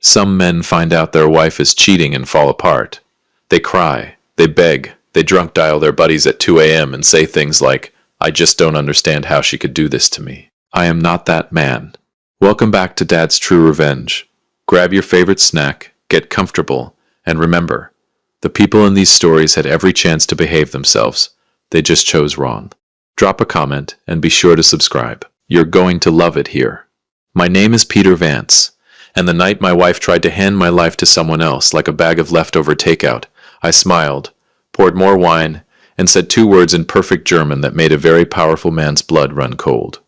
Some men find out their wife is cheating and fall apart. They cry, they beg, they drunk dial their buddies at 2 a.m. and say things like, "I just don't understand how she could do this to me." I am not that man. Welcome back to Dad's True Revenge. Grab your favorite snack, get comfortable, and remember, the people in these stories had every chance to behave themselves. They just chose wrong. Drop a comment and be sure to subscribe. You're going to love it here. My name is Peter Vance, and the night my wife tried to hand my life to someone else like a bag of leftover takeout, I smiled, poured more wine, and said 2 words in perfect German that made a very powerful man's blood run cold.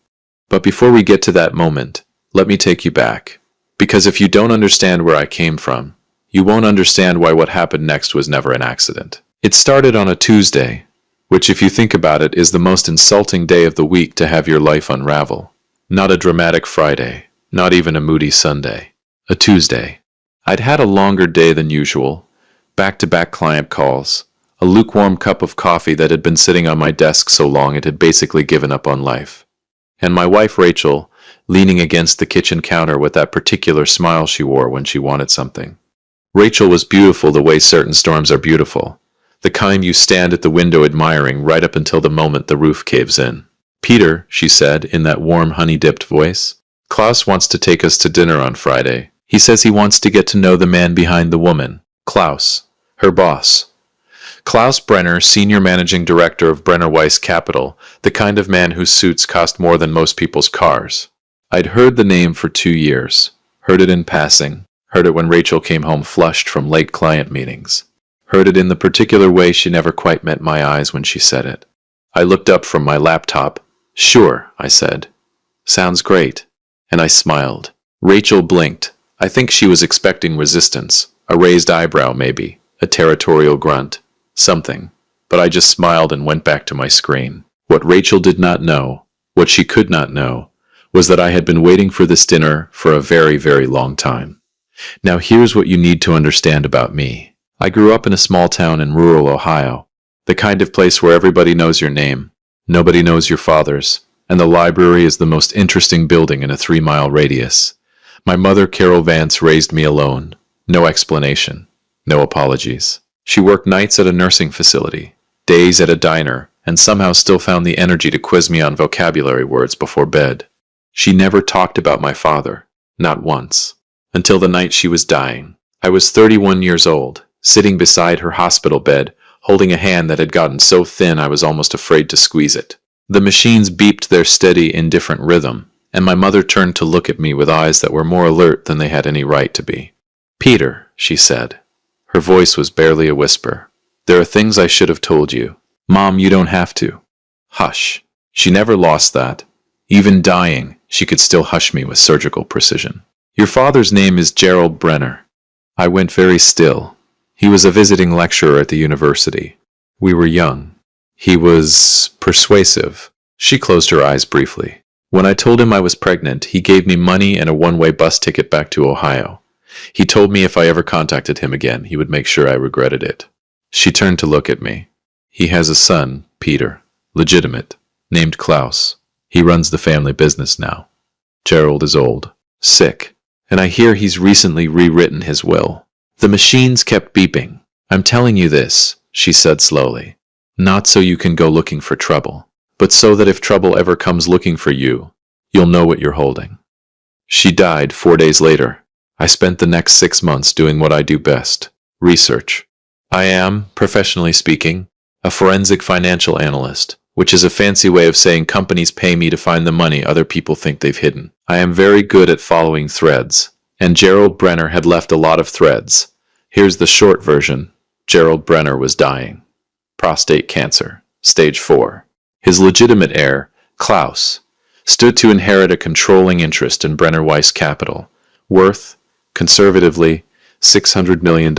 But before we get to that moment, let me take you back. Because if you don't understand where I came from, you won't understand why what happened next was never an accident. It started on a Tuesday, which if you think about it is the most insulting day of the week to have your life unravel. Not a dramatic Friday, not even a moody Sunday. A Tuesday. I'd had a longer day than usual, back-to-back client calls, a lukewarm cup of coffee that had been sitting on my desk so long it had basically given up on life. And my wife Rachel, leaning against the kitchen counter with that particular smile she wore when she wanted something. Rachel was beautiful the way certain storms are beautiful, the kind you stand at the window admiring right up until the moment the roof caves in. "Peter," she said in that warm honey-dipped voice, "Klaus wants to take us to dinner on Friday. He says he wants to get to know the man behind the woman, Klaus, her boss. Klaus Brenner, Senior Managing Director of Brenner Weiss Capital, the kind of man whose suits cost more than most people's cars." I'd heard the name for 2 years, heard it in passing, heard it when Rachel came home flushed from late client meetings, heard it in the particular way she never quite met my eyes when she said it. I looked up from my laptop. "Sure," I said. "Sounds great." And I smiled. Rachel blinked. I think she was expecting resistance, a raised eyebrow maybe, a territorial grunt, something. But I just smiled and went back to my screen. What Rachel did not know, what she could not know, was that I had been waiting for this dinner for a very, very long time. Now here's what you need to understand about me. I grew up in a small town in rural Ohio, the kind of place where everybody knows your name, nobody knows your father's, and the library is the most interesting building in a 3-mile radius. My mother, Carol Vance, raised me alone. No explanation. No apologies. She worked nights at a nursing facility, days at a diner, and somehow still found the energy to quiz me on vocabulary words before bed. She never talked about my father, not once, until the night she was dying. I was 31 years old, sitting beside her hospital bed, holding a hand that had gotten so thin I was almost afraid to squeeze it. The machines beeped their steady, indifferent rhythm, and my mother turned to look at me with eyes that were more alert than they had any right to be. "Peter," she said. Her voice was barely a whisper. "There are things I should have told you. Mom, you don't have to." Hush. She never lost that. Even dying, she could still hush me with surgical precision. "Your father's name is Gerald Brenner." I went very still. He was a visiting lecturer at the university. We were young. He was persuasive. She closed her eyes briefly. When I told him I was pregnant, he gave me money and a one-way bus ticket back to Ohio. He told me if I ever contacted him again, he would make sure I regretted it. She turned to look at me. "He has a son, Peter, legitimate, named Klaus. He runs the family business now. Gerald is old, sick, and I hear he's recently rewritten his will." The machines kept beeping. "I'm telling you this," she said slowly, "not so you can go looking for trouble, but so that if trouble ever comes looking for you, you'll know what you're holding." She died 4 days later. I spent the next 6 months doing what I do best, research. I am, professionally speaking, a forensic financial analyst, which is a fancy way of saying companies pay me to find the money other people think they've hidden. I am very good at following threads, and Gerald Brenner had left a lot of threads. Here's the short version. Gerald Brenner was dying. Prostate cancer, stage 4. His legitimate heir, Klaus, stood to inherit a controlling interest in Brenner Weiss Capital, worth, conservatively, $600 million.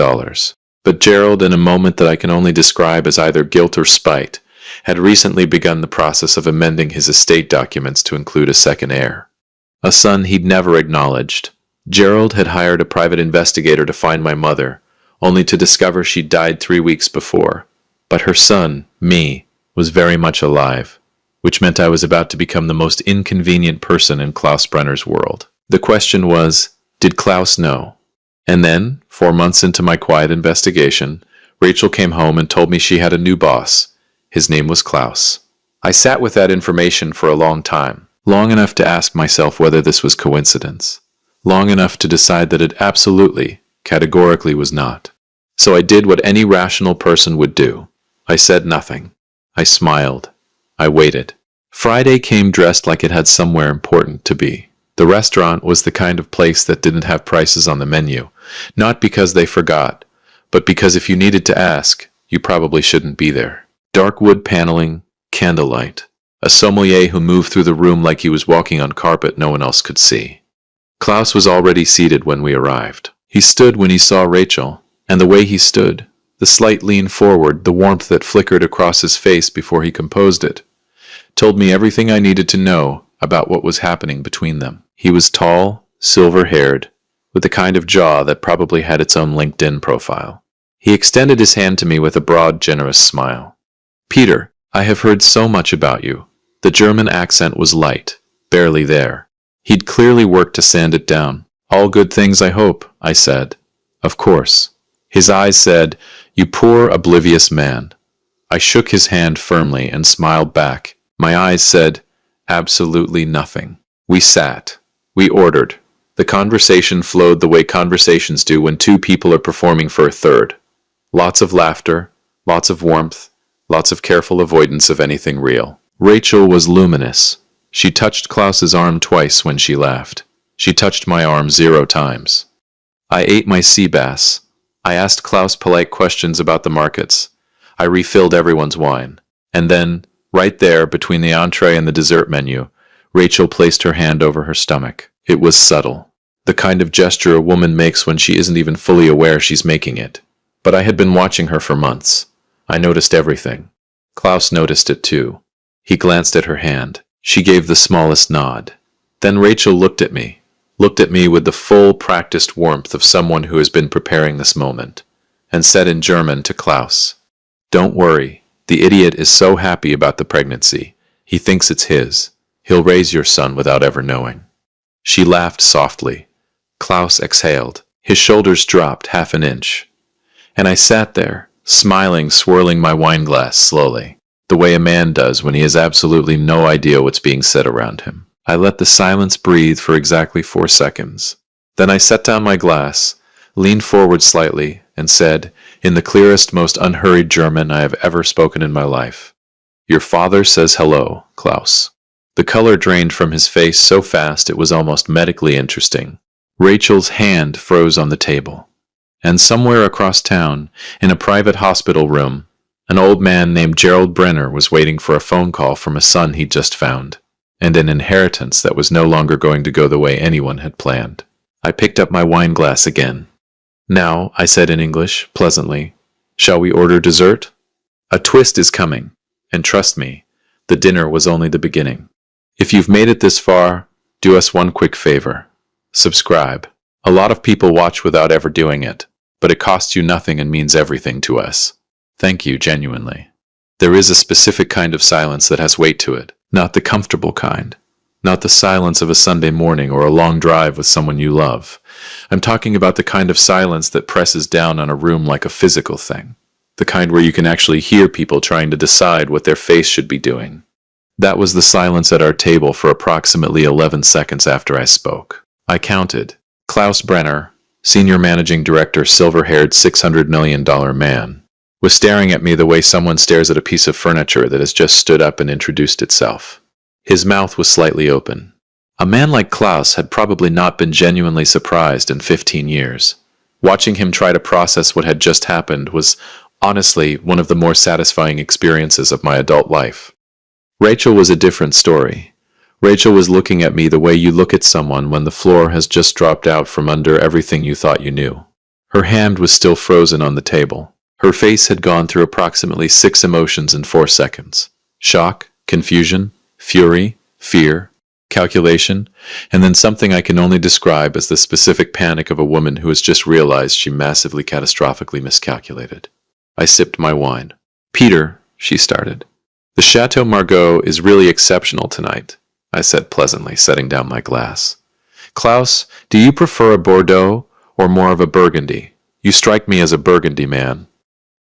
But Gerald, in a moment that I can only describe as either guilt or spite, had recently begun the process of amending his estate documents to include a second heir. A son he'd never acknowledged. Gerald had hired a private investigator to find my mother, only to discover she'd died 3 weeks before. But her son, me, was very much alive, which meant I was about to become the most inconvenient person in Klaus Brenner's world. The question was, did Klaus know? And then, 4 months into my quiet investigation, Rachel came home and told me she had a new boss. His name was Klaus. I sat with that information for a long time, long enough to ask myself whether this was coincidence, long enough to decide that it absolutely, categorically was not. So I did what any rational person would do. I said nothing. I smiled. I waited. Friday came dressed like it had somewhere important to be. The restaurant was the kind of place that didn't have prices on the menu, not because they forgot, but because if you needed to ask, you probably shouldn't be there. Dark wood paneling, candlelight, a sommelier who moved through the room like he was walking on carpet no one else could see. Klaus was already seated when we arrived. He stood when he saw Rachel, and the way he stood, the slight lean forward, the warmth that flickered across his face before he composed it, told me everything I needed to know about what was happening between them. He was tall, silver-haired, with the kind of jaw that probably had its own LinkedIn profile. He extended his hand to me with a broad, generous smile. "Peter, I have heard so much about you." The German accent was light, barely there. He'd clearly worked to sand it down. "All good things, I hope," I said. "Of course." His eyes said, "You poor, oblivious man." I shook his hand firmly and smiled back. My eyes said, "Absolutely nothing." We sat. We ordered. The conversation flowed the way conversations do when two people are performing for a third. Lots of laughter, lots of warmth, lots of careful avoidance of anything real. Rachel was luminous. She touched Klaus's arm twice when she laughed. She touched my arm 0 times. I ate my sea bass. I asked Klaus polite questions about the markets. I refilled everyone's wine. And then, right there between the entree and the dessert menu, Rachel placed her hand over her stomach. It was subtle, the kind of gesture a woman makes when she isn't even fully aware she's making it. But I had been watching her for months. I noticed everything. Klaus noticed it too. He glanced at her hand. She gave the smallest nod. Then Rachel looked at me with the full practiced warmth of someone who has been preparing this moment, and said in German to Klaus, "Don't worry, the idiot is so happy about the pregnancy. He thinks it's his. He'll raise your son without ever knowing." She laughed softly. Klaus exhaled. His shoulders dropped 1/2 inch. And I sat there, smiling, swirling my wine glass slowly, the way a man does when he has absolutely no idea what's being said around him. I let the silence breathe for exactly 4 seconds. Then I set down my glass, leaned forward slightly, and said, in the clearest, most unhurried German I have ever spoken in my life, "Your father says hello, Klaus." The color drained from his face so fast it was almost medically interesting. Rachel's hand froze on the table. And somewhere across town, in a private hospital room, an old man named Gerald Brenner was waiting for a phone call from a son he'd just found, and an inheritance that was no longer going to go the way anyone had planned. I picked up my wine glass again. "Now," I said in English, pleasantly, "shall we order dessert? A twist is coming, and trust me, the dinner was only the beginning. If you've made it this far, do us one quick favor. Subscribe. A lot of people watch without ever doing it, but it costs you nothing and means everything to us. Thank you, genuinely." There is a specific kind of silence that has weight to it, not the comfortable kind, not the silence of a Sunday morning or a long drive with someone you love. I'm talking about the kind of silence that presses down on a room like a physical thing, the kind where you can actually hear people trying to decide what their face should be doing. That was the silence at our table for approximately 11 seconds after I spoke. I counted. Klaus Brenner, senior managing director, silver-haired, $600 million man, was staring at me the way someone stares at a piece of furniture that has just stood up and introduced itself. His mouth was slightly open. A man like Klaus had probably not been genuinely surprised in 15 years. Watching him try to process what had just happened was, honestly, one of the more satisfying experiences of my adult life. Rachel was a different story. Rachel was looking at me the way you look at someone when the floor has just dropped out from under everything you thought you knew. Her hand was still frozen on the table. Her face had gone through approximately 6 emotions in 4 seconds. Shock, confusion, fury, fear, calculation, and then something I can only describe as the specific panic of a woman who has just realized she massively, catastrophically miscalculated. I sipped my wine. "Peter," she started, "the Chateau Margaux is really exceptional tonight," I said pleasantly, setting down my glass. "Klaus, do you prefer a Bordeaux Or more of a burgundy? You strike me as a burgundy man.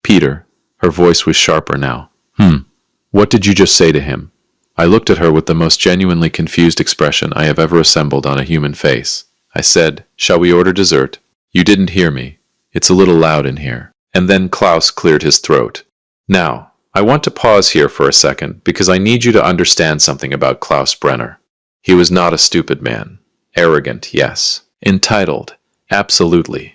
Peter, her voice was sharper now. What did you just say to him? I looked at her with the most genuinely confused expression I have ever assembled on a human face. I said, shall we order dessert? You didn't hear me. It's a little loud in here. And then Klaus cleared his throat. Now, I want to pause here for a second because I need you to understand something about Klaus Brenner. He was not a stupid man. Arrogant, yes. Entitled, absolutely.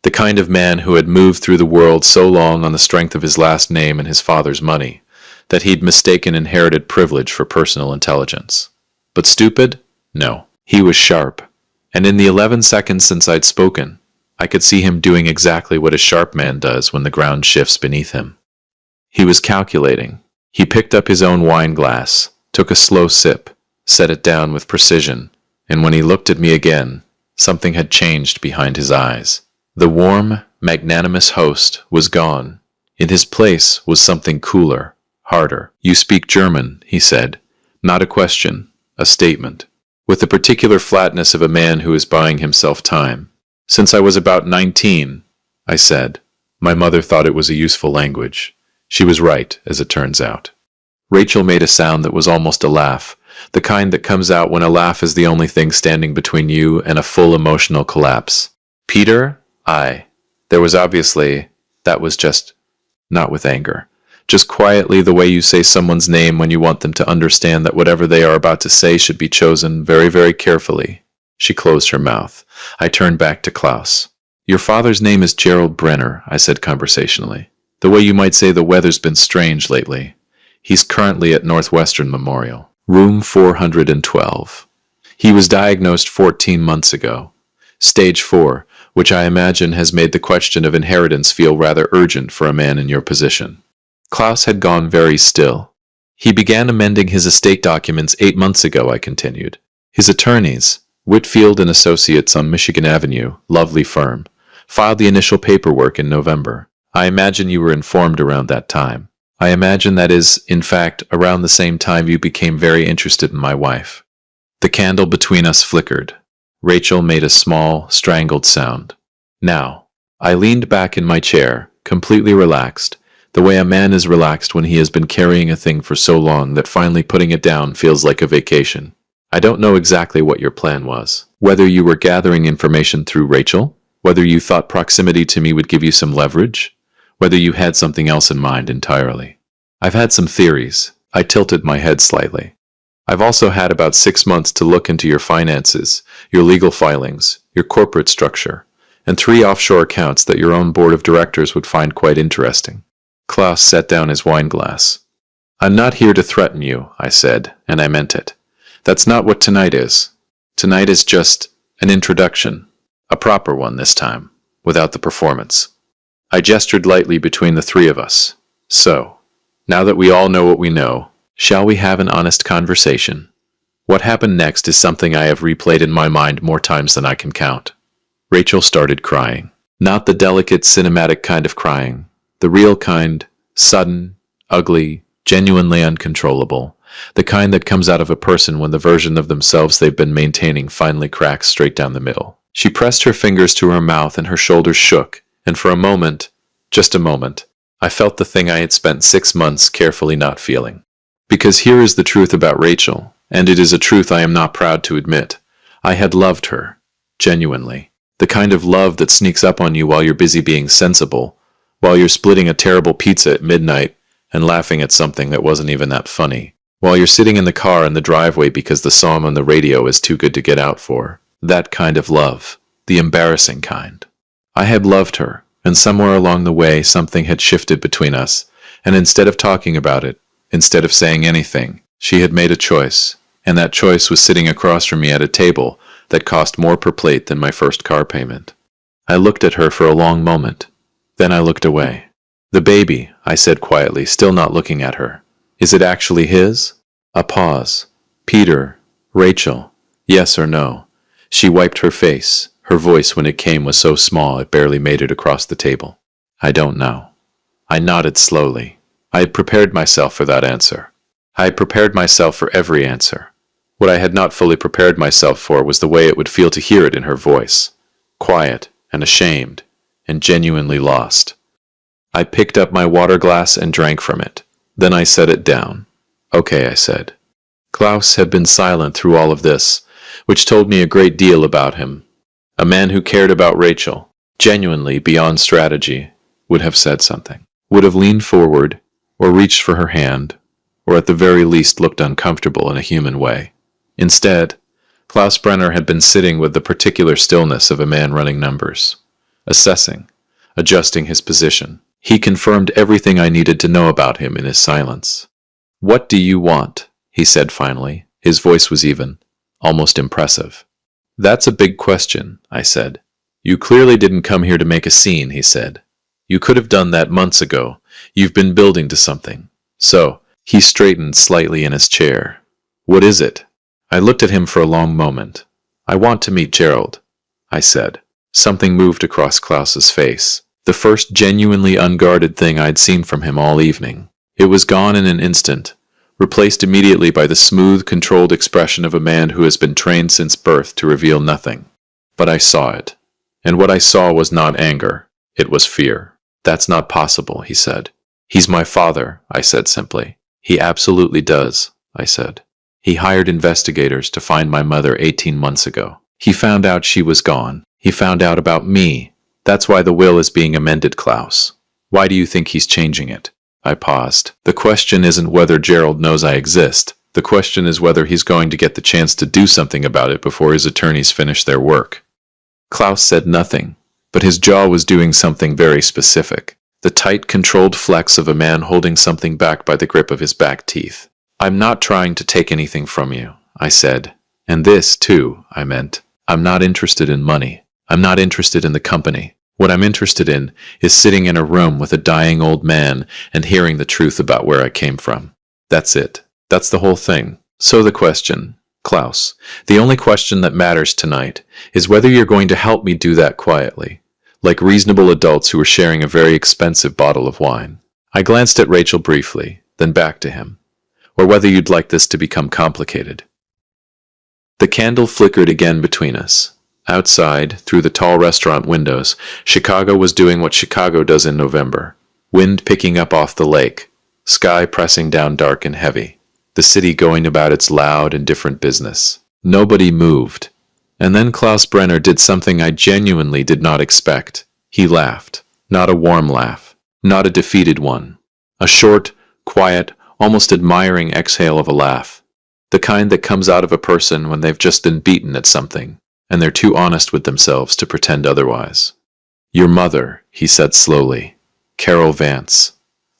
The kind of man who had moved through the world so long on the strength of his last name and his father's money that he'd mistaken inherited privilege for personal intelligence. But stupid? No. He was sharp. And in the 11 seconds since I'd spoken, I could see him doing exactly what a sharp man does when the ground shifts beneath him. He was calculating. He picked up his own wine glass, took a slow sip, set it down with precision, and when he looked at me again, something had changed behind his eyes. The warm, magnanimous host was gone. In his place was something cooler, harder. You speak German, he said. Not a question, a statement. With the particular flatness of a man who is buying himself time. Since I was about 19, I said. My mother thought it was a useful language. She was right, as it turns out. Rachel made a sound that was almost a laugh, the kind that comes out when a laugh is the only thing standing between you and a full emotional collapse. Peter? There was obviously, that was just, not with anger. Just quietly the way you say someone's name when you want them to understand that whatever they are about to say should be chosen very, very carefully. She closed her mouth. I turned back to Klaus. Your father's name is Gerald Brenner, I said conversationally. The way you might say the weather's been strange lately. He's currently at Northwestern Memorial, room 412. He was diagnosed 14 months ago. Stage 4, which I imagine has made the question of inheritance feel rather urgent for a man in your position. Klaus had gone very still. He began amending his estate documents 8 months ago, I continued. His attorneys, Whitfield and Associates on Michigan Avenue, lovely firm, filed the initial paperwork in November. I imagine you were informed around that time. I imagine that is, in fact, around the same time you became very interested in my wife. The candle between us flickered. Rachel made a small, strangled sound. Now, I leaned back in my chair, completely relaxed, the way a man is relaxed when he has been carrying a thing for so long that finally putting it down feels like a vacation. I don't know exactly what your plan was. Whether you were gathering information through Rachel, whether you thought proximity to me would give you some leverage, whether you had something else in mind entirely. I've had some theories. I tilted my head slightly. I've also had about 6 months to look into your finances, your legal filings, your corporate structure, and 3 offshore accounts that your own board of directors would find quite interesting. Klaus set down his wine glass. I'm not here to threaten you, I said, and I meant it. That's not what tonight is. Tonight is just an introduction, a proper one this time, without the performance. I gestured lightly between the 3 of us. So, now that we all know what we know, shall we have an honest conversation? What happened next is something I have replayed in my mind more times than I can count. Rachel started crying. Not the delicate cinematic kind of crying. The real kind, sudden, ugly, genuinely uncontrollable. The kind that comes out of a person when the version of themselves they've been maintaining finally cracks straight down the middle. She pressed her fingers to her mouth and her shoulders shook, and for a moment, just a moment, I felt the thing I had spent 6 months carefully not feeling. Because here is the truth about Rachel, and it is a truth I am not proud to admit. I had loved her, genuinely. The kind of love that sneaks up on you while you're busy being sensible, while you're splitting a terrible pizza at midnight and laughing at something that wasn't even that funny, while you're sitting in the car in the driveway because the song on the radio is too good to get out for. That kind of love. The embarrassing kind. I had loved her, and somewhere along the way something had shifted between us, and instead of talking about it, instead of saying anything, she had made a choice, and that choice was sitting across from me at a table that cost more per plate than my first car payment. I looked at her for a long moment. Then I looked away. The baby, I said quietly, still not looking at her. Is it actually his? A pause. Peter, Rachel, yes or no? She wiped her face. Her voice when it came was so small it barely made it across the table. I don't know. I nodded slowly. I had prepared myself for that answer. I had prepared myself for every answer. What I had not fully prepared myself for was the way it would feel to hear it in her voice. Quiet and ashamed and genuinely lost. I picked up my water glass and drank from it. Then I set it down. Okay, I said. Klaus had been silent through all of this, which told me a great deal about him. A man who cared about Rachel, genuinely beyond strategy, would have said something, would have leaned forward, or reached for her hand, or at the very least looked uncomfortable in a human way. Instead, Klaus Brenner had been sitting with the particular stillness of a man running numbers, assessing, adjusting his position. He confirmed everything I needed to know about him in his silence. "What do you want?" he said finally. His voice was even, almost impressive. "That's a big question," I said. "You clearly didn't come here to make a scene," he said. "You could have done that months ago. You've been building to something." So, he straightened slightly in his chair. "What is it?" I looked at him for a long moment. "I want to meet Gerald," I said. Something moved across Klaus's face. The first genuinely unguarded thing I'd seen from him all evening. It was gone in an instant, replaced immediately by the smooth, controlled expression of a man who has been trained since birth to reveal nothing. But I saw it. And what I saw was not anger. It was fear. "That's not possible," he said. "He's my father," I said simply. "He absolutely does," I said. "He hired investigators to find my mother 18 months ago. He found out she was gone. He found out about me. That's why the will is being amended, Klaus. Why do you think he's changing it?" I paused. "The question isn't whether Gerald knows I exist. The question is whether he's going to get the chance to do something about it before his attorneys finish their work." Klaus said nothing, but his jaw was doing something very specific. The tight, controlled flex of a man holding something back by the grip of his back teeth. "I'm not trying to take anything from you," I said. "And this, too, I meant. I'm not interested in money. I'm not interested in the company. What I'm interested in is sitting in a room with a dying old man and hearing the truth about where I came from. That's it. That's the whole thing. So the question, Klaus, the only question that matters tonight is whether you're going to help me do that quietly, like reasonable adults who are sharing a very expensive bottle of wine." I glanced at Rachel briefly, then back to him. "Or whether you'd like this to become complicated." The candle flickered again between us. Outside, through the tall restaurant windows, Chicago was doing what Chicago does in November. Wind picking up off the lake, sky pressing down dark and heavy, the city going about its loud and different business. Nobody moved. And then Klaus Brenner did something I genuinely did not expect. He laughed. Not a warm laugh. Not a defeated one. A short, quiet, almost admiring exhale of a laugh. The kind that comes out of a person when they've just been beaten at something, and they're too honest with themselves to pretend otherwise. "Your mother," he said slowly. "Carol Vance."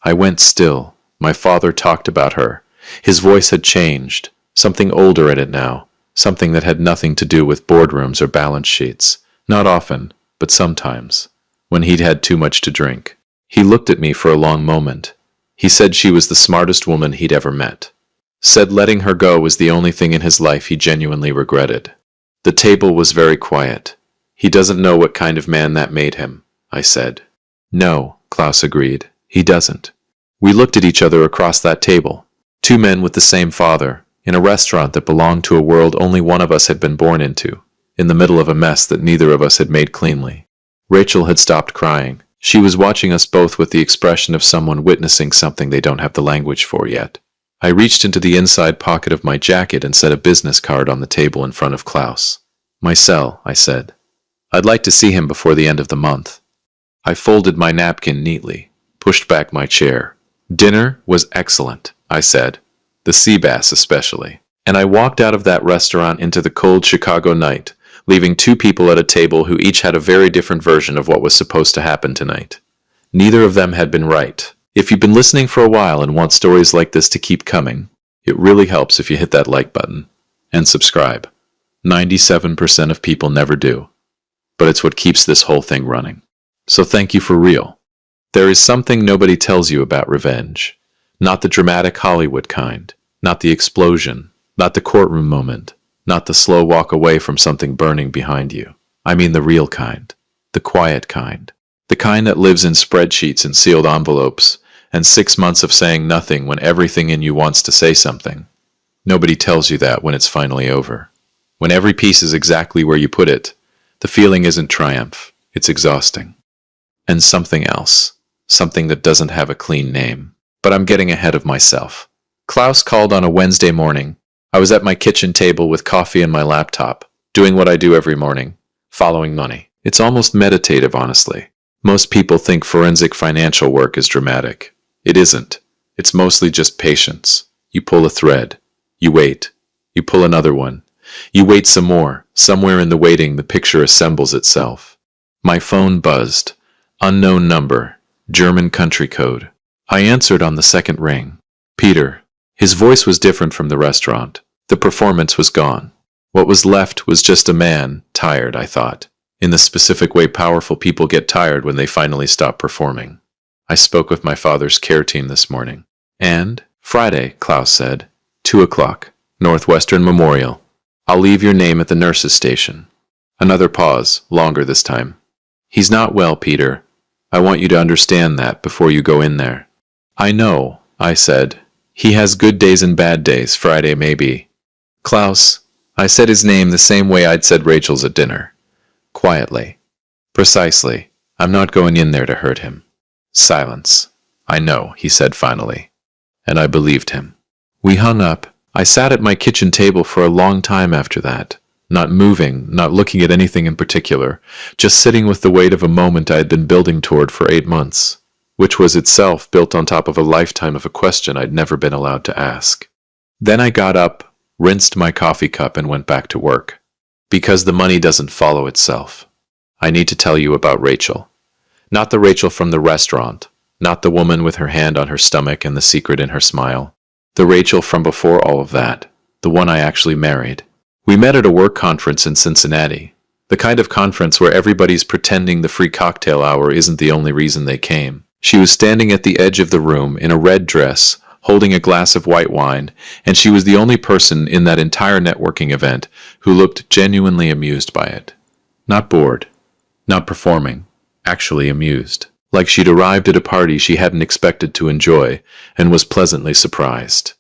I went still. My father talked about her. His voice had changed. Something older in it now. Something that had nothing to do with boardrooms or balance sheets. Not often, but sometimes. When he'd had too much to drink. He looked at me for a long moment. He said she was the smartest woman he'd ever met. Said letting her go was the only thing in his life he genuinely regretted. The table was very quiet. "He doesn't know what kind of man that made him," I said. "No," Klaus agreed. "He doesn't." We looked at each other across that table. Two men with the same father, in a restaurant that belonged to a world only one of us had been born into, in the middle of a mess that neither of us had made cleanly. Rachel had stopped crying. She was watching us both with the expression of someone witnessing something they don't have the language for yet. I reached into the inside pocket of my jacket and set a business card on the table in front of Klaus. "My cell," I said. "I'd like to see him before the end of the month." I folded my napkin neatly, pushed back my chair. "Dinner was excellent," I said. "The sea bass especially." And I walked out of that restaurant into the cold Chicago night, leaving two people at a table who each had a very different version of what was supposed to happen tonight. Neither of them had been right. If you've been listening for a while and want stories like this to keep coming, it really helps if you hit that like button and subscribe. 97% of people never do, but it's what keeps this whole thing running. So thank you for real. There is something nobody tells you about revenge. Not the dramatic Hollywood kind, not the explosion, not the courtroom moment, not the slow walk away from something burning behind you. I mean the real kind, the quiet kind, the kind that lives in spreadsheets and sealed envelopes, and 6 months of saying nothing when everything in you wants to say something. Nobody tells you that when it's finally over. When every piece is exactly where you put it, the feeling isn't triumph, It's exhausting. And something else. Something that doesn't have a clean name. But I'm getting ahead of myself. Klaus called on a Wednesday morning. I was at my kitchen table with coffee and my laptop, doing what I do every morning, following money. It's almost meditative, honestly. Most people think forensic financial work is dramatic. It isn't. It's mostly just patience. You pull a thread. You wait. You pull another one. You wait some more. Somewhere in the waiting, the picture assembles itself. My phone buzzed. Unknown number. German country code. I answered on the second ring. Peter. His voice was different from the restaurant. The performance was gone. What was left was just a man, tired, I thought, in the specific way powerful people get tired when they finally stop performing. I spoke with my father's care team this morning. And, Friday, Klaus said, 2 o'clock, Northwestern Memorial. I'll leave your name at the nurse's station. Another pause, longer this time. He's not well, Peter. I want you to understand that before you go in there. I know, I said. He has good days and bad days, Friday maybe. Klaus, I said his name the same way I'd said Rachel's at dinner. Quietly. Precisely. I'm not going in there to hurt him. Silence. I know, he said finally. And I believed him. We hung up. I sat at my kitchen table for a long time after that. Not moving, not looking at anything in particular, just sitting with the weight of a moment I had been building toward for 8 months, which was itself built on top of a lifetime of a question I'd never been allowed to ask. Then I got up, rinsed my coffee cup, and went back to work. Because the money doesn't follow itself. I need to tell you about Rachel. Not the Rachel from the restaurant, not the woman with her hand on her stomach and the secret in her smile. The Rachel from before all of that, the one I actually married. We met at a work conference in Cincinnati, the kind of conference where everybody's pretending the free cocktail hour isn't the only reason they came. She was standing at the edge of the room in a red dress, holding a glass of white wine, and she was the only person in that entire networking event who looked genuinely amused by it. Not bored, not performing, actually amused. Like she'd arrived at a party she hadn't expected to enjoy and was pleasantly surprised.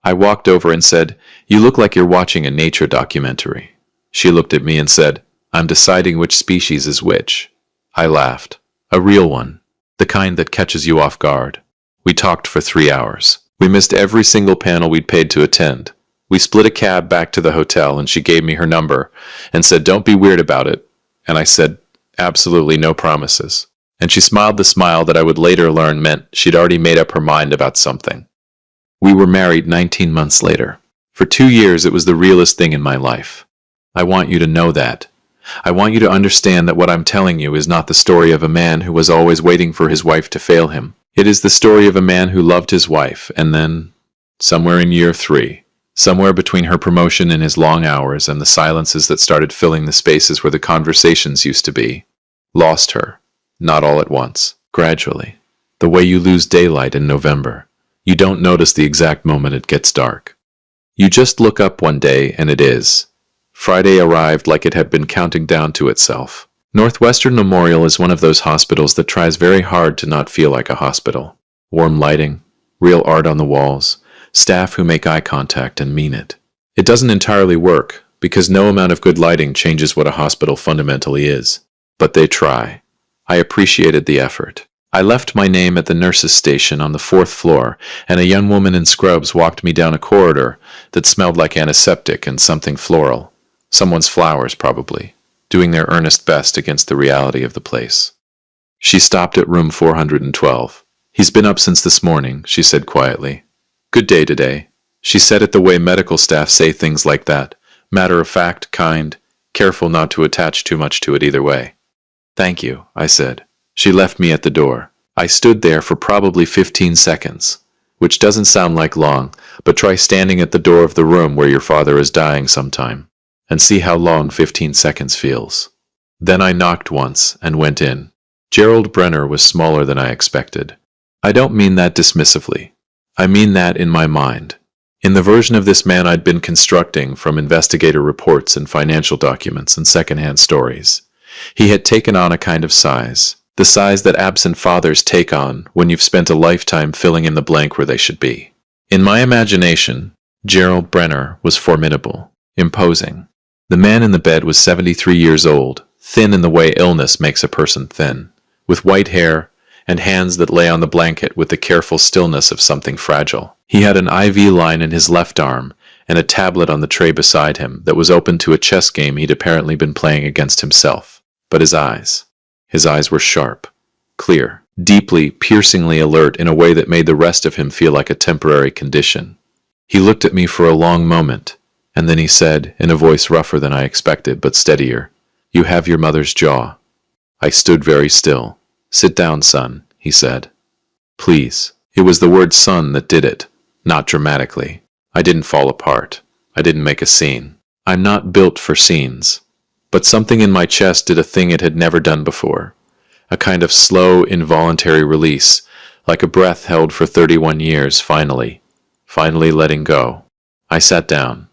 I walked over and said, "You look like you're watching a nature documentary." She looked at me and said, "I'm deciding which species is which." I laughed. A real one. The kind that catches you off guard. We talked for 3 hours. We missed every single panel we'd paid to attend. We split a cab back to the hotel and she gave me her number and said, "Don't be weird about it." And I said, "Absolutely no promises." And she smiled the smile that I would later learn meant she'd already made up her mind about something. We were married 19 months later. For 2 years it was the realest thing in my life. I want you to know that. I want you to understand that what I'm telling you is not the story of a man who was always waiting for his wife to fail him. It is the story of a man who loved his wife and then, somewhere in year 3, somewhere between her promotion and his long hours and the silences that started filling the spaces where the conversations used to be, lost her. Not all at once, gradually. The way you lose daylight in November. You don't notice the exact moment it gets dark. You just look up one day and it is. Friday arrived like it had been counting down to itself. Northwestern Memorial is one of those hospitals that tries very hard to not feel like a hospital. Warm lighting, real art on the walls, staff who make eye contact and mean it. It doesn't entirely work, because no amount of good lighting changes what a hospital fundamentally is. But they try. I appreciated the effort. I left my name at the nurse's station on the 4th floor, and a young woman in scrubs walked me down a corridor that smelled like antiseptic and something floral. Someone's flowers, probably, doing their earnest best against the reality of the place. She stopped at room 412. "He's been up since this morning," she said quietly. "Good day today." She said it the way medical staff say things like that. Matter of fact, kind, careful not to attach too much to it either way. "Thank you," I said. She left me at the door. I stood there for probably 15 seconds, which doesn't sound like long, but try standing at the door of the room where your father is dying sometime, and see how long 15 seconds feels. Then I knocked once and went in. Gerald Brenner was smaller than I expected. I don't mean that dismissively. I mean that in my mind. In the version of this man I'd been constructing from investigator reports and financial documents and secondhand stories. He had taken on a kind of size. The size that absent fathers take on when you've spent a lifetime filling in the blank where they should be. In my imagination, Gerald Brenner was formidable, imposing. The man in the bed was 73 years old, Thin in the way illness makes a person thin, with white hair and hands that lay on the blanket with the careful stillness of something fragile. He had an IV line in his left arm and a tablet on the tray beside him that was open to a chess game he'd apparently been playing against himself. But his eyes were sharp, clear, deeply, piercingly alert in a way that made the rest of him feel like a temporary condition. He looked at me for a long moment, and then he said, in a voice rougher than I expected but steadier, "You have your mother's jaw." I stood very still. "Sit down, son," he said. "Please." It was the word son that did it, not dramatically. I didn't fall apart. I didn't make a scene. I'm not built for scenes. But something in my chest did a thing it had never done before. A kind of slow, involuntary release, like a breath held for 31 years, finally letting go. I sat down.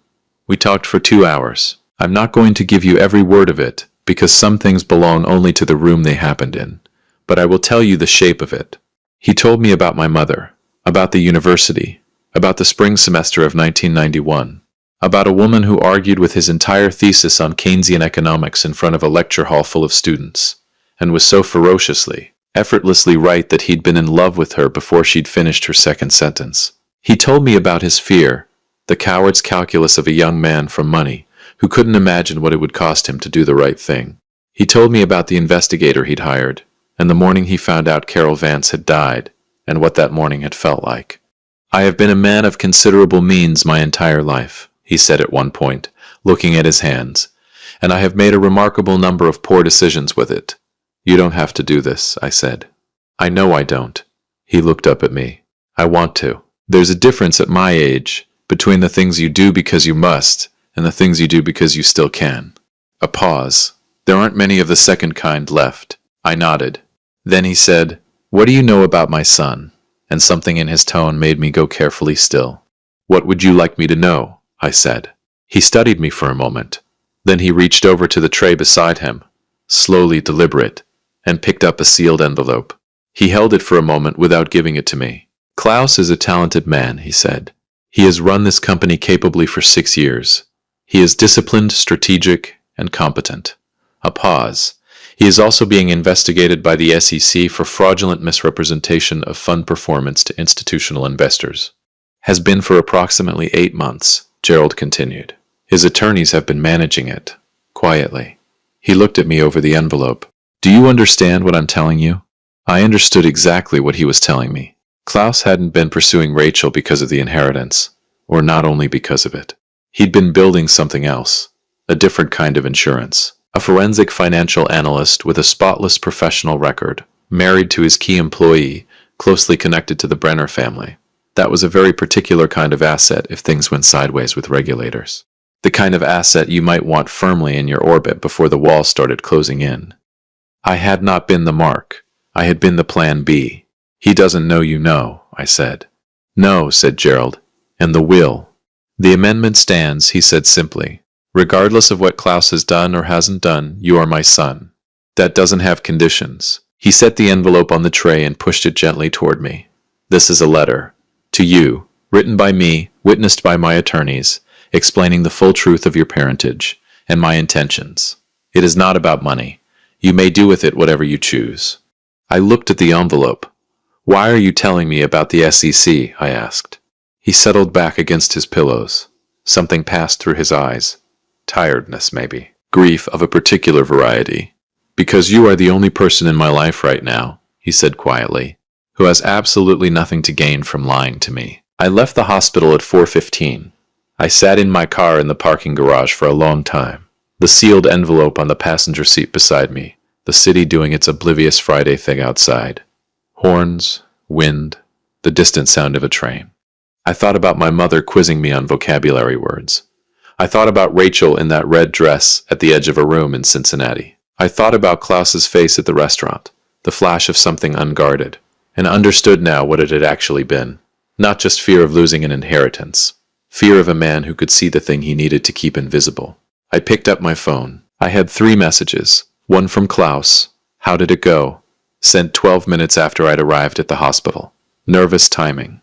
We talked for 2 hours. I'm not going to give you every word of it, because some things belong only to the room they happened in. But I will tell you the shape of it. He told me about my mother, about the university, about the spring semester of 1991, about a woman who argued with his entire thesis on Keynesian economics in front of a lecture hall full of students, and was so ferociously, effortlessly right that he'd been in love with her before she'd finished her second sentence. He told me about his fear, the coward's calculus of a young man from money, who couldn't imagine what it would cost him to do the right thing. He told me about the investigator he'd hired, and the morning he found out Carol Vance had died, and what that morning had felt like. "I have been a man of considerable means my entire life," he said at one point, looking at his hands, "and I have made a remarkable number of poor decisions with it." "You don't have to do this," I said. "I know I don't." He looked up at me. "I want to. There's a difference at my age between the things you do because you must and the things you do because you still can." A pause. "There aren't many of the second kind left." I nodded. Then he said, "What do you know about my son?" And something in his tone made me go carefully still. "What would you like me to know?" I said. He studied me for a moment. Then he reached over to the tray beside him, slowly deliberate, and picked up a sealed envelope. He held it for a moment without giving it to me. "Klaus is a talented man," he said. "He has run this company capably for 6 years. He is disciplined, strategic, and competent." A pause. "He is also being investigated by the SEC for fraudulent misrepresentation of fund performance to institutional investors. Has been for approximately 8 months, Gerald continued. His attorneys have been managing it, quietly. He looked at me over the envelope. "Do you understand what I'm telling you?" I understood exactly what he was telling me. Klaus hadn't been pursuing Rachel because of the inheritance, or not only because of it. He'd been building something else, a different kind of insurance. A forensic financial analyst with a spotless professional record, married to his key employee, closely connected to the Brenner family. That was a very particular kind of asset if things went sideways with regulators. The kind of asset you might want firmly in your orbit before the walls started closing in. I had not been the mark. I had been the plan B. "He doesn't know you know," I said. "No," said Gerald. "And the will." "The amendment stands," he said simply. "Regardless of what Klaus has done or hasn't done, you are my son. That doesn't have conditions." He set the envelope on the tray and pushed it gently toward me. "This is a letter. To you, written by me, witnessed by my attorneys, explaining the full truth of your parentage and my intentions. It is not about money. You may do with it whatever you choose." I looked at the envelope. "Why are you telling me about the SEC?" I asked. He settled back against his pillows. Something passed through his eyes. Tiredness, maybe. Grief of a particular variety. "Because you are the only person in my life right now," he said quietly, "who has absolutely nothing to gain from lying to me." I left the hospital at 4:15. I sat in my car in the parking garage for a long time. The sealed envelope on the passenger seat beside me. The city doing its oblivious Friday thing outside. Horns, wind, the distant sound of a train. I thought about my mother quizzing me on vocabulary words. I thought about Rachel in that red dress at the edge of a room in Cincinnati. I thought about Klaus's face at the restaurant, the flash of something unguarded, and understood now what it had actually been. Not just fear of losing an inheritance. Fear of a man who could see the thing he needed to keep invisible. I picked up my phone. I had 3 messages. One from Klaus. "How did it go?" Sent 12 minutes after I'd arrived at the hospital. Nervous timing.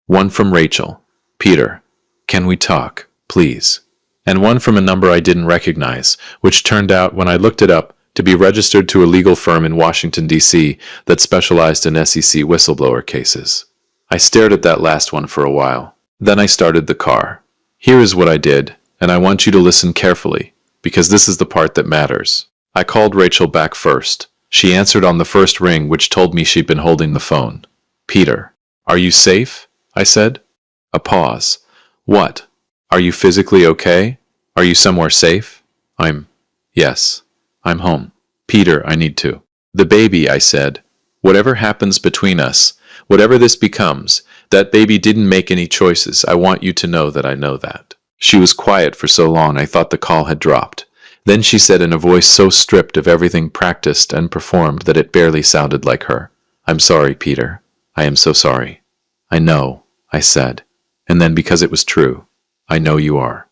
One from Rachel. "Peter, can we talk, please?" And one from a number I didn't recognize, which turned out, when I looked it up, to be registered to a legal firm in Washington, D.C. that specialized in SEC whistleblower cases. I stared at that last one for a while. Then I started the car. Here is what I did, and I want you to listen carefully, because this is the part that matters. I called Rachel back first. She answered on the first ring, which told me she'd been holding the phone. "Peter, are you safe?" I said. A pause. "What? Are you physically okay? Are you somewhere safe?" Yes, I'm home. "Peter, I need to." "The baby," I said. "Whatever happens between us, whatever this becomes, that baby didn't make any choices. I want you to know that I know that." She was quiet for so long I thought the call had dropped. Then she said in a voice so stripped of everything practiced and performed that it barely sounded like her, "I'm sorry, Peter. I am so sorry." "I know," I said. And then, because it was true, "I know you are."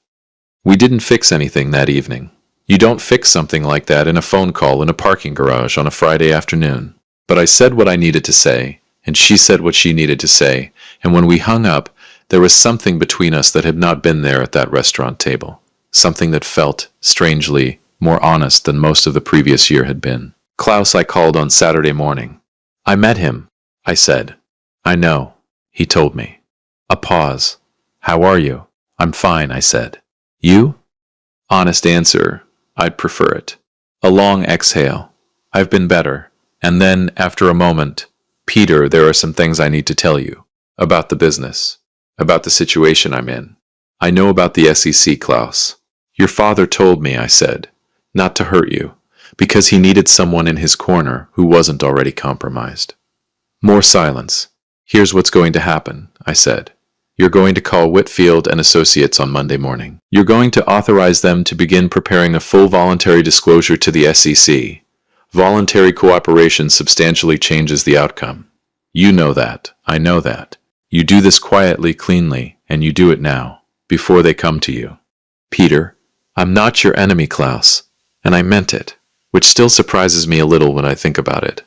We didn't fix anything that evening. You don't fix something like that in a phone call in a parking garage on a Friday afternoon. But I said what I needed to say, and she said what she needed to say, and when we hung up, there was something between us that had not been there at that restaurant table. Something that felt, strangely, more honest than most of the previous year had been. Klaus I called on Saturday morning. "I met him," I said. "I know," he told me. A pause. "How are you?" "I'm fine," I said. "You?" Honest answer, I'd prefer it. A long exhale. "I've been better." And then, after a moment, "Peter, there are some things I need to tell you. About the business. About the situation I'm in. I know about the SEC, Klaus. Your father told me," I said, "not to hurt you, because he needed someone in his corner who wasn't already compromised." More silence. "Here's what's going to happen," I said. "You're going to call Whitfield and Associates on Monday morning. You're going to authorize them to begin preparing a full voluntary disclosure to the SEC. Voluntary cooperation substantially changes the outcome. You know that. I know that. You do this quietly, cleanly, and you do it now, before they come to you. Peter, I'm not your enemy, Klaus, and I meant it, which still surprises me a little when I think about it.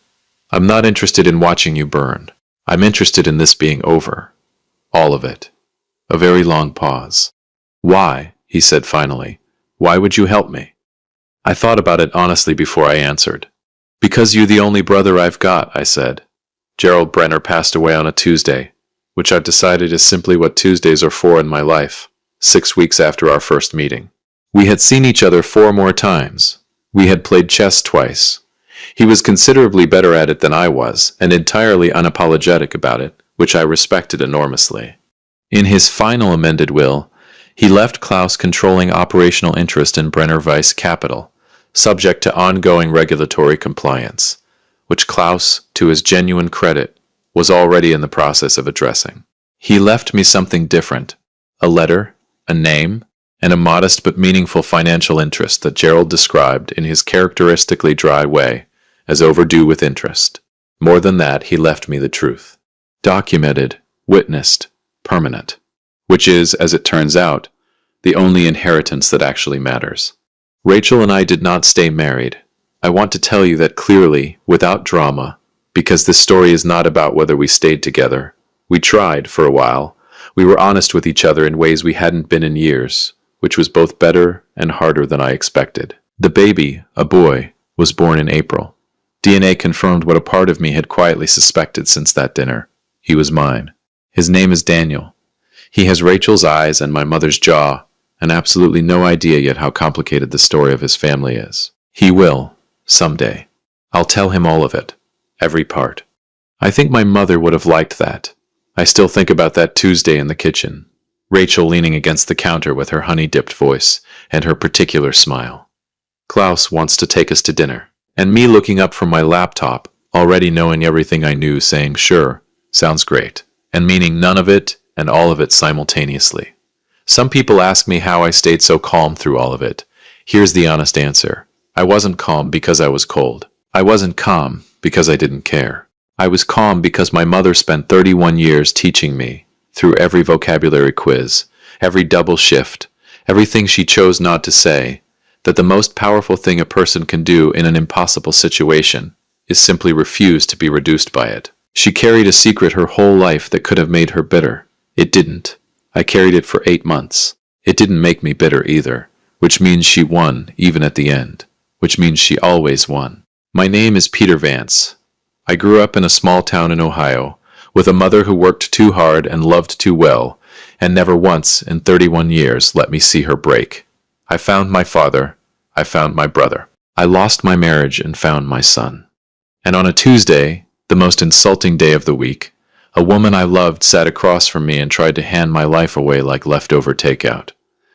I'm not interested in watching you burn. I'm interested in this being over. All of it." A very long pause. "Why?" he said finally. "Why would you help me?" I thought about it honestly before I answered. "Because you're the only brother I've got," I said. Gerald Brenner passed away on a Tuesday, which I've decided is simply what Tuesdays are for in my life, 6 weeks after our first meeting. We had seen each other 4 more times. We had played chess twice. He was considerably better at it than I was, and entirely unapologetic about it, which I respected enormously. In his final amended will, he left Klaus controlling operational interest in Brenner Vice Capital, subject to ongoing regulatory compliance, which Klaus, to his genuine credit, was already in the process of addressing. He left me something different, a letter, a name, and a modest but meaningful financial interest that Gerald described in his characteristically dry way as overdue with interest. More than that, he left me the truth. Documented, witnessed, permanent. Which is, as it turns out, the only inheritance that actually matters. Rachel and I did not stay married. I want to tell you that clearly, without drama, because this story is not about whether we stayed together. We tried for a while. We were honest with each other in ways we hadn't been in years, which was both better and harder than I expected. The baby, a boy, was born in April. DNA confirmed what a part of me had quietly suspected since that dinner. He was mine. His name is Daniel. He has Rachel's eyes and my mother's jaw, and absolutely no idea yet how complicated the story of his family is. He will, someday. I'll tell him all of it. Every part. I think my mother would have liked that. I still think about that Tuesday in the kitchen. Rachel leaning against the counter with her honey-dipped voice and her particular smile. Klaus wants to take us to dinner. And me looking up from my laptop, already knowing everything I knew, saying, "Sure, sounds great," and meaning none of it and all of it simultaneously. Some people ask me how I stayed so calm through all of it. Here's the honest answer. I wasn't calm because I was cold. I wasn't calm because I didn't care. I was calm because my mother spent 31 years teaching me, through every vocabulary quiz, every double shift, everything she chose not to say, that the most powerful thing a person can do in an impossible situation is simply refuse to be reduced by it. She carried a secret her whole life that could have made her bitter. It didn't. I carried it for 8 months. It didn't make me bitter either, which means she won even at the end. which means she always won. My name is Peter Vance. I grew up in a small town in Ohio, with a mother who worked too hard and loved too well, and never once in 31 years let me see her break. I found my father. I found my brother. I lost my marriage and found my son. And on a Tuesday, the most insulting day of the week, a woman I loved sat across from me and tried to hand my life away like leftover takeout.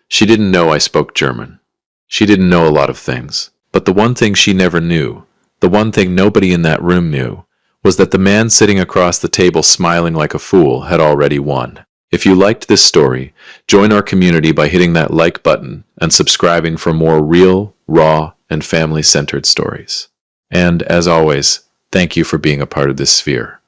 She didn't know I spoke German. She didn't know a lot of things. But the one thing she never knew, the one thing nobody in that room knew, was that the man sitting across the table smiling like a fool had already won. If you liked this story, join our community by hitting that like button and subscribing for more real, raw, and family-centered stories. And, as always, thank you for being a part of this sphere.